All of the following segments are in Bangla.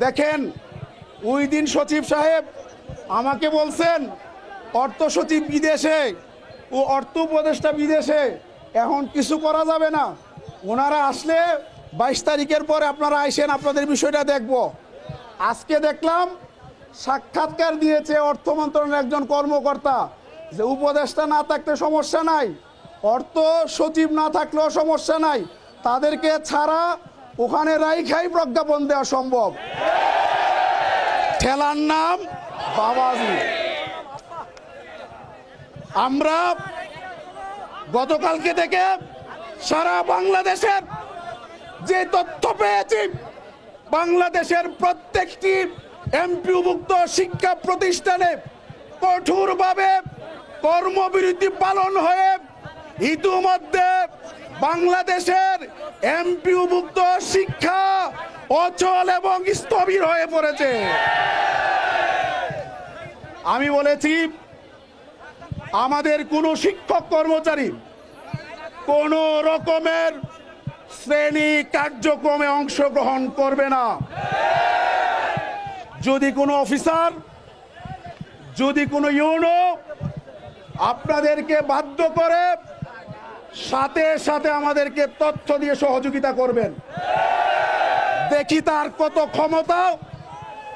দেখেন ওই দিন সচিব সাহেব আমাকে বলছেন অর্থ সচিব বিদেশে ও অর্থ উপদেষ্টা বিদেশে, এখন কিছু করা যাবে না, ওনারা আসলে 22 তারিখের পরে আপনারা আইসেন, আপনাদের বিষয়টা দেখব। আজকে দেখলাম সাক্ষাৎকার দিয়েছে অর্থ মন্ত্রণালয়ের একজন কর্মকর্তা যে উপদেষ্টা না থাকলে সমস্যা নাই, অর্থ সচিব না থাকলেও সমস্যা নাই, তাদেরকে ছাড়া ওখানে রাইখাই প্রজ্ঞাপন দেওয়া সম্ভব। ঠেলার নাম বাবাজি। আমরা গতকালকে থেকে সারা বাংলাদেশের যে তথ্য পেয়েছি, বাংলাদেশের প্রত্যেকটি এমপিওভুক্ত শিক্ষা প্রতিষ্ঠানে কঠোরভাবে কর্মবিরতি পালন হয়ে ইতিমধ্যে বাংলাদেশের এমপিওভুক্ত শিক্ষা অচল এবং স্থবির হয়ে পড়েছে। আমি বলেছি আমাদের কোনো শিক্ষক কর্মচারী কোন রকমের শ্রেণী কার্যক্রমে অংশগ্রহণ করবে না। যদি কোনো অফিসার, যদি কোনো ইউনো আপনাদেরকে বাধ্য করে, সাথে সাথে আমাদেরকে তথ্য দিয়ে সহযোগিতা করবেন। দেখি তার কত ক্ষমতা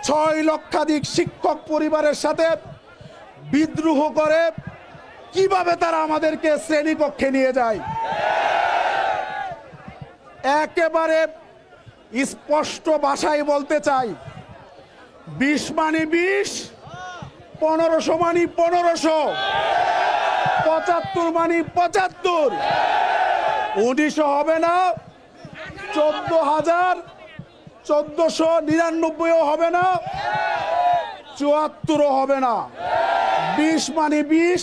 6 লক্ষাধিক শিক্ষক পরিবারের সাথে বিদ্রোহ করে কিভাবে তারা আমাদেরকে শ্রেণীকক্ষে নিয়ে যায়। একেবারে স্পষ্ট ভাষায় বলতে চাই, 20 মানে 20, 1500 মানে 1500, 75 মানে 75, 1900 হবে না, 14,1499 হবে না, 74 হবে না। 20 মানে 20,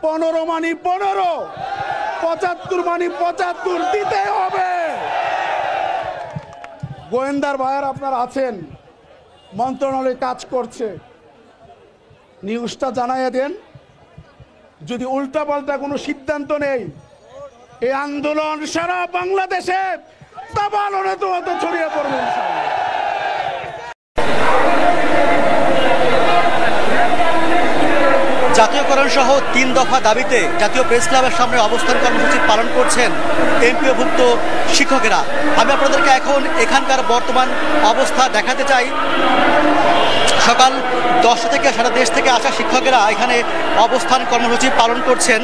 15 মানে 15, 75 মানে 75 দিতে হবে। গোয়েন্দার ভাইয়ের আপনারা আছেন, মন্ত্রণালয় কাজ করছে, নিউজটা জানাইয়া দেন। যদি উল্টাপাল্টা কোনো সিদ্ধান্ত নেই, এই আন্দোলন সারা বাংলাদেশে দাবাননে তো ছড়িয়ে পড়বে। জাতীয়করণ সহ 3 দফা দাবিতে জাতীয় প্রেস ক্লাবের সামনে অবস্থান কর্মসূচি পালন করছেন এমপিওভুক্ত শিক্ষকেরা। আমি আপনাদেরকে এখন এখানকার বর্তমান অবস্থা দেখাতে চাই। সকাল 10টা থেকে সারা দেশ থেকে আসা শিক্ষকেরা এখানে অবস্থান কর্মসূচি পালন করছেন।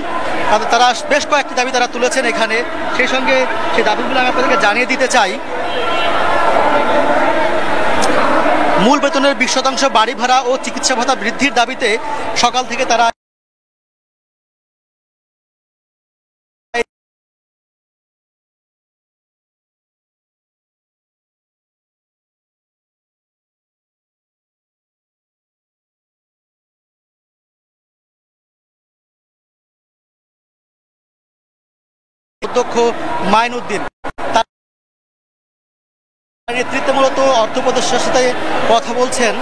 তারা বেশ কয়েকটি দাবি তারা তুলেছেন এখানে, সেই সঙ্গে সেই দাবিগুলো আমি আপনাদেরকে জানিয়ে দিতে চাই। মূল বেতনের 20% বাড়ি ভাড়া ও চিকিৎসা ভাতা বৃদ্ধির দাবিতে সকাল থেকে তারা অধ্যক্ষ মাইনুদ্দিন নেতৃত্বে মূলত অর্থ উপদেষ্টার সাথে কথা বলছেন।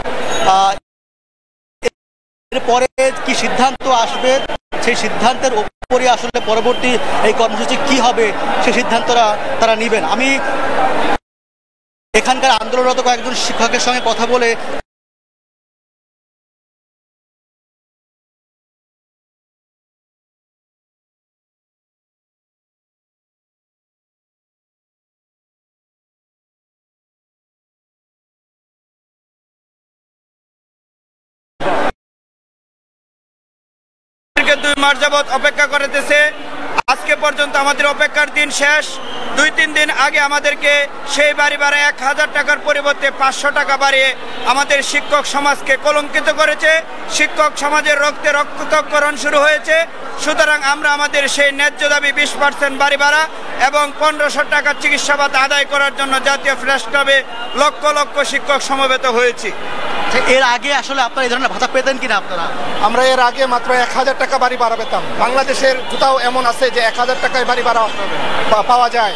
এরপরে কি সিদ্ধান্ত আসবে, সেই সিদ্ধান্তের উপরে আসলে পরবর্তী এই কর্মসূচি কি হবে সেই সিদ্ধান্তটা তারা নেবেন। আমি এখানকার আন্দোলনরত কয়েকজন শিক্ষকের সঙ্গে কথা বলে দুই মাস যাবৎ অপেক্ষা করতেছে। আজকে পর্যন্ত আমাদের অপেক্ষার দিন শেষ। 2-3 দিন আগে আমাদেরকে সেই বাড়ি ভাড়া 1000 টাকার পরিবর্তে 500 টাকা বাড়িয়ে আমাদের শিক্ষক সমাজকে কলঙ্কিত করেছে। শিক্ষক সমাজের রক্তে রক্তক্ষরণ শুরু হয়েছে। সুতরাং আমরা আমাদের সেই ন্যায্য দাবি 20% বাড়ি ভাড়া এবং 1500 টাকার চিকিৎসা ভাতা আদায় করার জন্য জাতীয় প্রেস ক্লাবে লক্ষ লক্ষ শিক্ষক সমবেত হয়েছি। এর আগে আসলে আপনারা এই ধরনের ভাতা পেতেন কিনা? আপনারা আমরা এর আগে মাত্র 1000 টাকা বাড়ি ভাড়া পেতাম। বাংলাদেশের কোথাও এমন আছে যে 1000 টাকায় বাড়ি ভাড়া পাওয়া যায়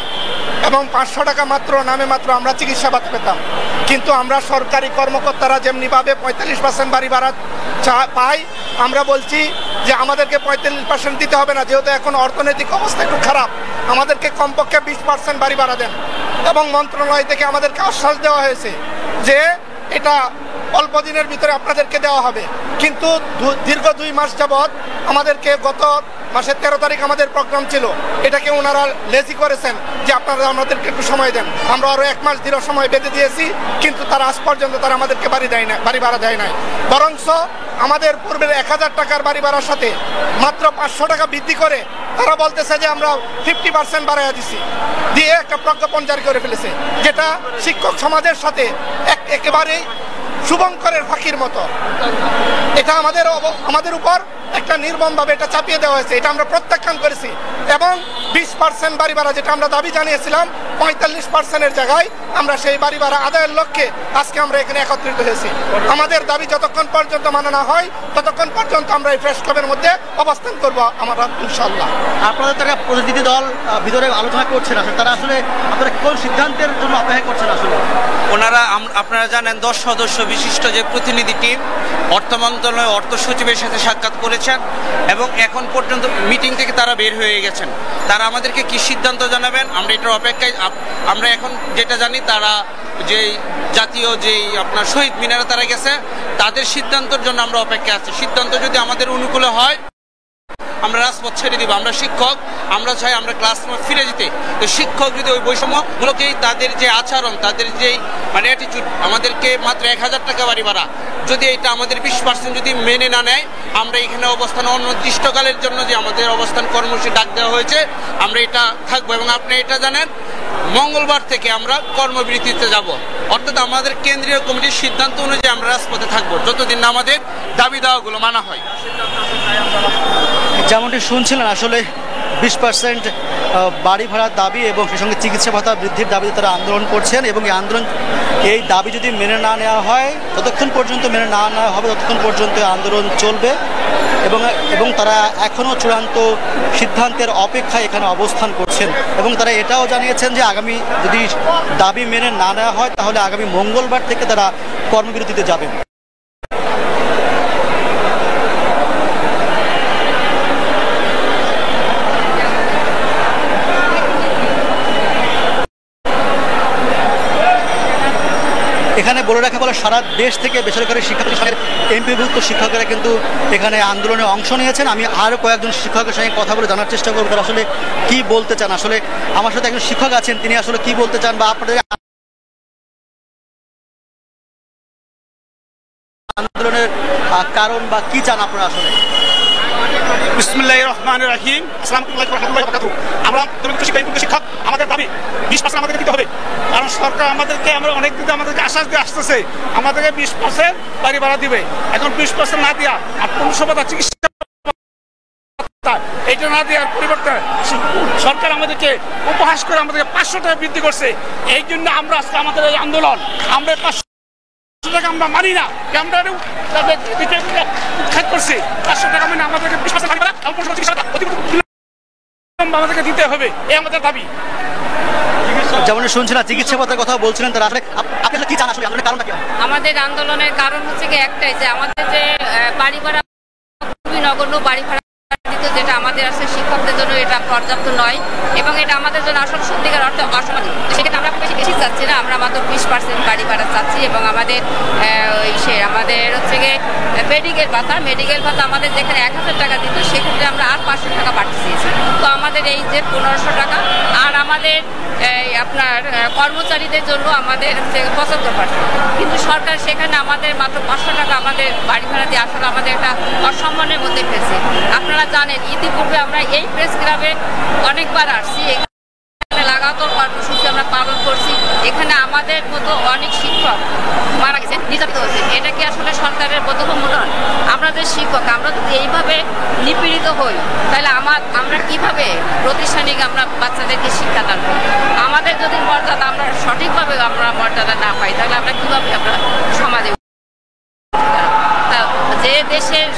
এবং 500 টাকা মাত্র নামে মাত্র আমরা চিকিৎসা ভাতা পেতাম। কিন্তু আমরা সরকারি কর্মকর্তারা যেমনিভাবে 45% বাড়ি ভাড়া পাই, আমরা বলছি যে আমাদেরকে 45% দিতে হবে না, যেহেতু এখন অর্থনৈতিক অবস্থা একটু খারাপ, আমাদেরকে কমপক্ষে 20% বাড়ি ভাড়া দেন। এবং মন্ত্রণালয় থেকে আমাদেরকে আশ্বাস দেওয়া হয়েছে যে এটা অল্প দিনের ভিতরে আপনাদেরকে দেওয়া হবে। কিন্তু দীর্ঘ 2 মাস যাবৎ আমাদেরকে গত মাসের 13 তারিখ আমাদের প্রোগ্রাম ছিল, এটাকে ওনারা লেজি করেছেন যে আপনারা আমাদেরকে একটু সময় দেন। আমরা আরো 1 মাস দীর্ঘ সময় বেঁধে দিয়েছি, কিন্তু তারা আজ পর্যন্ত তারা আমাদেরকে বাড়ি ভাড়া দেয় নাই। বরঞ্চ আমাদের পূর্বের 1000 টাকার বাড়ি ভাড়ার সাথে মাত্র 500 টাকা বৃদ্ধি করে তারা বলতেছে যে আমরা 50% বাড়াইয়া দিছি, দিয়ে একটা প্রজ্ঞাপন জারি করে ফেলেছে, যেটা শিক্ষক সমাজের সাথে একেবারেই শুভঙ্করের ফাঁকির মতো। এটা আমাদের উপর একটা নির্মমভাবে এটা চাপিয়ে দেওয়া হয়েছে। এটা আমরা প্রত্যাখ্যান করেছি এবং 20% বাড়ি ভাড়া যেটা আমরা দাবি জানিয়েছিলাম 45%-এর জায়গায় আমরা সেই বাড়ি ভাড়া আদায়ের লক্ষ্যে আজকে আমরা এখানে একত্রিত হয়েছি। আমাদের দাবি যতক্ষণ পর্যন্ত মানা না হয় ততক্ষণ পর্যন্ত আমরা এই প্রেস ক্লাবের মধ্যে অবস্থান করব আমরা ইনশাআল্লাহ। আপনাদের তারা প্রতিনিধি দল ভিতরে আলোচনা করছেন, আসলে তারা আসলে আপনারা কোন সিদ্ধান্তের জন্য অপেক্ষা করছেন? আসলে ওনারা আপনারা জানেন 10 সদস্য বিশিষ্ট যে প্রতিনিধি টিম অর্থ মন্ত্রণালয় অর্থ সচিবের সাথে সাক্ষাৎ করেছেন এবং এখন পর্যন্ত মিটিং থেকে তারা বের হয়ে গেছেন। তারা আমাদেরকে কি সিদ্ধান্ত জানাবেন আমরা এটার অপেক্ষায়। আমরা এখন যেটা জানি তারা যেই জাতীয় যেই আপনার শহীদ মিনারে তারা গেছে, তাদের সিদ্ধান্তের জন্য আমরা অপেক্ষা আছি। সিদ্ধান্ত যদি আমাদের অনুকূলে হয় আমরা রাজপথ ছেড়ে দিব। আমরা শিক্ষক, আমরা চাই আমরা ক্লাস ফিরে যেতে। তো শিক্ষক যদি ওই বৈষম্যমূলক তাদের যে আচরণ, তাদের যেই অ্যাটিটিউড, আমাদেরকে মাত্র 1000 টাকা বাড়ি ভাড়া, যদি এটা আমাদের 20% যদি মেনে না নেয়, আমরা এখানে অবস্থান অনির্দিষ্টকালের জন্য যে আমাদের অবস্থান কর্মসূচি ডাক দেওয়া হয়েছে আমরা এটা থাকবো। এবং আপনি এটা জানেন মঙ্গলবার থেকে আমরা কর্মবিরতিতে যাব, অর্থাৎ আমাদের কেন্দ্রীয় কমিটির সিদ্ধান্ত অনুযায়ী আমরা রাজপথে থাকবো যতদিন না আমাদের দাবি দাওয়াগুলো মানা হয়। যেমনটি শুনছিলেন আসলে 20% বাড়ি ভাড়ার দাবি এবং সেই সঙ্গে চিকিৎসা ভাতা বৃদ্ধির দাবিতে তারা আন্দোলন করছেন এবং এই দাবি যদি মেনে না নেওয়া হয়, যতক্ষণ পর্যন্ত মেনে না নেওয়া হবে ততক্ষণ পর্যন্ত আন্দোলন চলবে এবং তারা এখনও চূড়ান্ত সিদ্ধান্তের অপেক্ষায় এখানে অবস্থান করছেন। এবং তারা এটাও জানিয়েছেন যে আগামী যদি দাবি মেনে না নেওয়া হয় তাহলে আগামী মঙ্গলবার থেকে তারা কর্মবিরতিতে যাবেন। এখানে বলে রাখা বলে সারা দেশ থেকে বেসরকারি শিক্ষা প্রতিষ্ঠানের এমপিভুক্ত শিক্ষকেরা কিন্তু এখানে আন্দোলনে অংশ নিয়েছেন। আমি আরও কয়েকজন শিক্ষকের সঙ্গে কথা বলে জানার চেষ্টা করব তারা আসলে কি বলতে চান। আসলে আমার সাথে একজন শিক্ষক আছেন, তিনি আসলে কি বলতে চান বা আপনাদের আন্দোলনের কারণ বা কি চান আপনারা আসলে? বিসমিল্লাহির রহমানির রহিম। আসসালামু আলাইকুম ওয়া রাহমাতুল্লাহি ওয়া বারাকাতুহু। আমরা শিক্ষক, আমাদের দাবি 20% আমাদেরকে দিতে হবে, কারণ সরকার আমাদেরকে অনেক দিন আমাদেরকে আশ্বাস দিয়ে আসতেছে আমাদেরকে 20% বাড়ি ভাড়া দিবে। এখন 20% না দিয়া আর 15% চিকিৎসা এটা না দেওয়ার পরিবর্তে সরকার আমাদেরকে উপহাস করে আমাদেরকে 500 টাকা বৃদ্ধি করছে। এই জন্য আমরা আজকে আমাদের এই আন্দোলন, আমরা 500 টাকা আমরা মানি না, আমরা করছি 500 টাকা মানে আমাদেরকে 20% আমাদেরকে দিতে হবে, এই আমাদের দাবি। যেমন শুনছিলেন চিকিৎসা ভাতার কথা বলছিলেন, তারা আসলে আপনি কি জানা আসলে আন্দোলনের কারণটা কি? আমাদের আন্দোলনের কারণ হচ্ছে কি একটাই, যে আমাদের যে বাড়ি ভাড়া খুবই নগণ্য বাড়ি ভাড়া দিত, যেটা আমাদের আসলে শিক্ষকদের জন্য এটা পর্যাপ্ত নয় এবং এটা আমাদের জন্য আসলে সত্যিকার অর্থে অসমানিত। সেক্ষেত্রে আমরা বেশি চাচ্ছি না, আমরা মাত্র 20% বাড়ি ভাড়া চাচ্ছি। এবং আমাদের আমাদের হচ্ছে গিয়ে মেডিকেল ভাতা আমাদের যেখানে 1000 টাকা দিত সেক্ষেত্রে আমরা আর 500 টাকা বাড়তে চেয়েছি। তো আমাদের এই যে 1500 টাকা, আর আমাদের আপনার কর্মচারীদের জন্য আমাদের 75%, কিন্তু সরকার সেখানে আমাদের মাত্র 500 টাকা আমাদের বাড়ি ভাড়া দিয়ে আসলে আমাদের একটা অসম্মানের মধ্যে ফেলছে। আপনারা জানেন ইতিপূর্বে আমরা এই প্রেস ক্লাবে অনেকবার আসছি, এখানে লাগাতার কর্মসূচি আমরা পালন করছি। এখানে আমাদের মতো অনেক শিক্ষক মারা গেছে, নির্যাতিত হয়েছে। এটা কি আসলে সরকারের বোধগম্য নয়? আমরা যে শিক্ষক, আমরা যদি এইভাবে নিপীড়িত হই তাহলে আমরা কিভাবে প্রতিষ্ঠানিক আমরা বাচ্চাদেরকে শিক্ষা দান করি? আমাদের যদি মর্যাদা আমরা সঠিকভাবে মর্যাদা না পাই তাহলে আমরা কিভাবে আমরা সমাজে, যে দেশের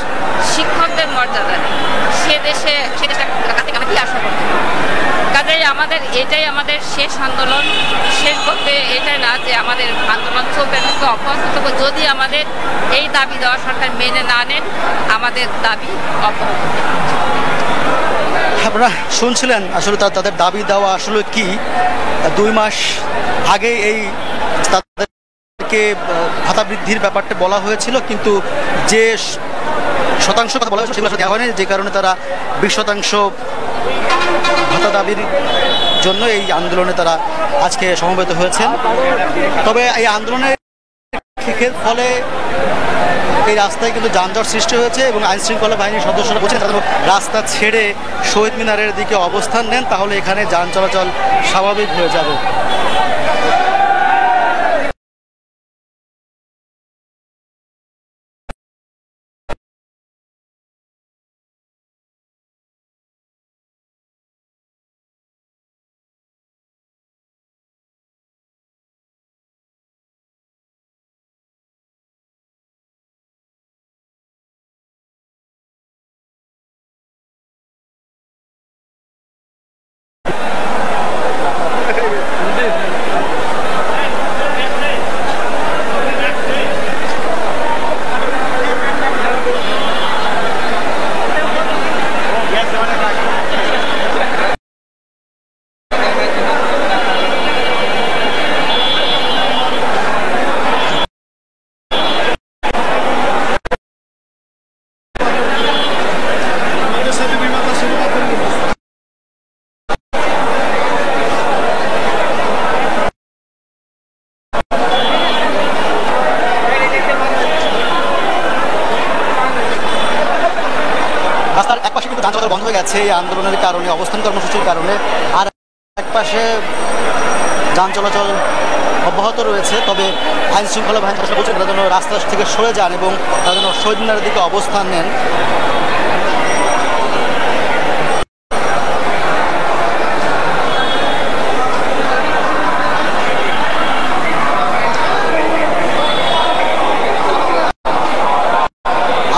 শিক্ষকদের মর্যাদা নেই সে দেশটা কাছ থেকে আমরা কি আশা করতে? কাজেই এটাই আমাদের শেষ আন্দোলন। শেষ করতে এটাই না যে আমাদের আন্দোলন চলতে থাকবে, অব্যাহত থাকবে। যদি আমাদের এই দাবি দেওয়া সরকার মেনে না নেন, আমাদের দাবি অব্যাহত। আপনারা শুনছিলেন আসলে তাদের দাবি দেওয়া আসলে কি। 2 মাস আগে এই তাদেরকে ভাতা বৃদ্ধির ব্যাপারটা বলা হয়েছিল, কিন্তু যে শতাংশ কথা বলা হয়েছিল সেগুলো দেওয়া হয়নি, যে কারণে তারা 20% ভাতা দাবির জন্য এই আন্দোলনে তারা আজকে সমবেত হয়েছেন। তবে এই আন্দোলনের ফলে এই রাস্তায় কিন্তু যানজট সৃষ্টি হয়েছে এবং আইন শৃঙ্খলা বাহিনীর সদস্যরা বলছেন তারা রাস্তা ছেড়ে শহীদ মিনারের দিকে অবস্থান নেন, তাহলে এখানে যান চলাচল স্বাভাবিক হয়ে যাবে। রাস্তার এক পাশে কিন্তু যান চলাচল বন্ধ হয়ে গেছে এই আন্দোলনের কারণে, অবস্থান কর্মসূচির কারণে, আর এক পাশে যান চলাচল অব্যাহত রয়েছে। তবে আইন শৃঙ্খলা বাহিনী বলছেন তারা যেন রাস্তা থেকে সরে যান এবং তারা যেন শহীদ মিনারের দিকে অবস্থান নেন।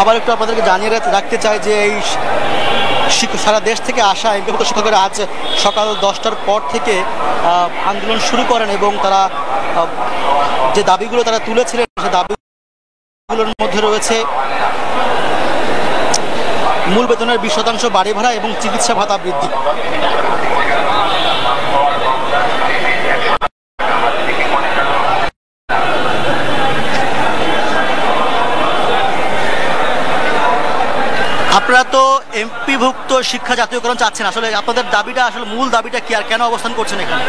আবার একটু আপনাদেরকে জানিয়ে রাখতে চাই যে এই সারা দেশ থেকে আসা এমপিভুক্ত শিক্ষকেরা আজ সকাল 10টার পর থেকে আন্দোলন শুরু করেন এবং তারা যে দাবিগুলো তারা তুলেছিলেন সে দাবিগুলোর মধ্যে রয়েছে মূল বেতনের 20% বাড়ি ভাড়া এবং চিকিৎসা ভাতা বৃদ্ধি। আপনারা তো এমপিভুক্ত শিক্ষা জাতীয়করণ চাচ্ছেন, আসলে আপনাদের দাবিটা আসলে মূল দাবিটা কি আর কেন অবস্থান করছেন এখানে?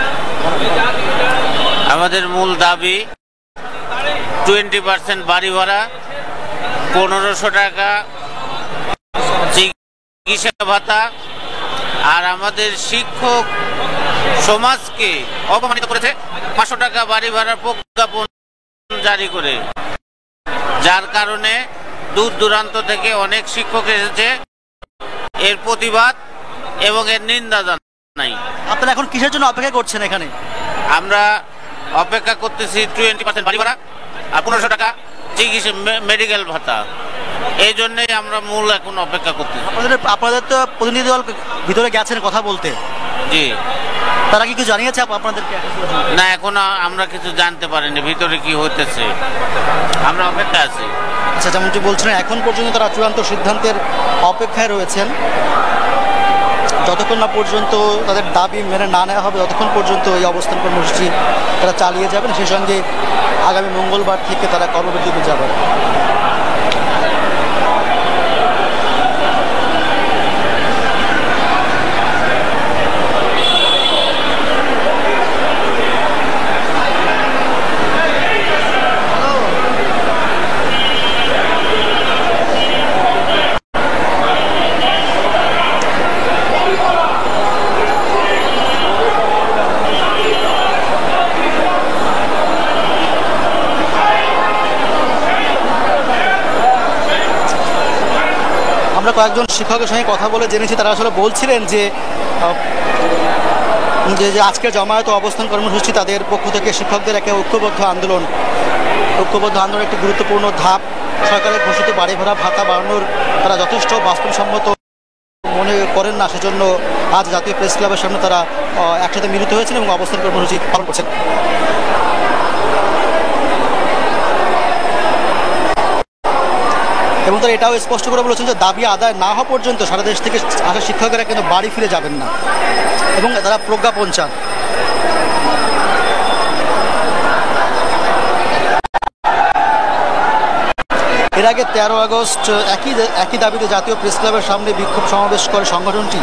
আমাদের মূল দাবি 20% বাড়ি ভাড়া, 1500 টাকা চিকিৎসা ভাতা, আর আমাদের শিক্ষক সমাজকে অপমানিত করেছে 500 টাকা বাড়ি ভাড়ার প্রজ্ঞাপন জারি করে, যার কারণে দূর দূরান্ত থেকে অনেক শিক্ষক এসেছে এর প্রতিবাদ এবং এর নিন্দা জানাই। আপনারা এখন কিসের জন্য অপেক্ষা করছেন এখানে? আমরা অপেক্ষা করতেছি 20% বাড়ি ভাড়া আর 1500 টাকা চিকিৎসা মেডিকেল ভাতা, এই জন্যই আমরা মূল এখন অপেক্ষা করতেছি। আপনাদের তো প্রতিনিধি দল ভিতরে গেছেন কথা বলতে, জি, তারা কি কিছু জানিয়েছে আপনাদেরকে? না, এখন আমরা কিছু জানতে পারিনি ভিতরে কি হইতেছে, আমরা অপেক্ষা আছি। আচ্ছা, যেমনটি বলছিলেন এখন পর্যন্ত তারা চূড়ান্ত সিদ্ধান্তের অপেক্ষায় রয়েছেন। যতক্ষণ না পর্যন্ত তাদের দাবি মেনে না নেওয়া হবে ততক্ষণ পর্যন্ত এই অবস্থান কর্মসূচি তারা চালিয়ে যাবেন। সেই সঙ্গে আগামী মঙ্গলবার থেকে তারা কর্মবিরতিতে যাবেন। আমরা কয়েকজন শিক্ষকের সঙ্গে কথা বলে জেনেছি, তারা আসলে বলছিলেন যে আজকের জমায়েত অবস্থান কর্মসূচি তাদের পক্ষ থেকে শিক্ষকদের একটা ঐক্যবদ্ধ আন্দোলন একটি গুরুত্বপূর্ণ ধাপ। সরকারের ঘোষিত বাড়ি ভাড়া ভাতা বাড়ানোর তারা যথেষ্ট বাস্তবসম্মত মনে করেন না, সেজন্য আজ জাতীয় প্রেস ক্লাবের সামনে তারা একসাথে মিলিত হয়েছেন এবং অবস্থান কর্মসূচি পালন করছেন। এবং তারা এটাও স্পষ্ট করে বলেছেন যে দাবি আদায় না হওয়া পর্যন্ত সারা দেশ থেকে আসা শিক্ষকেরা কিন্তু বাড়ি ফিরে যাবেন না এবং তারা প্রজ্ঞাপন চান। এর আগে 13 আগস্ট একই দাবিতে জাতীয় প্রেস ক্লাবের সামনে বিক্ষোভ সমাবেশ করে সংগঠনটি।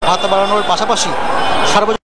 ভাতা বাড়ানোর পাশাপাশি সার্বজনীন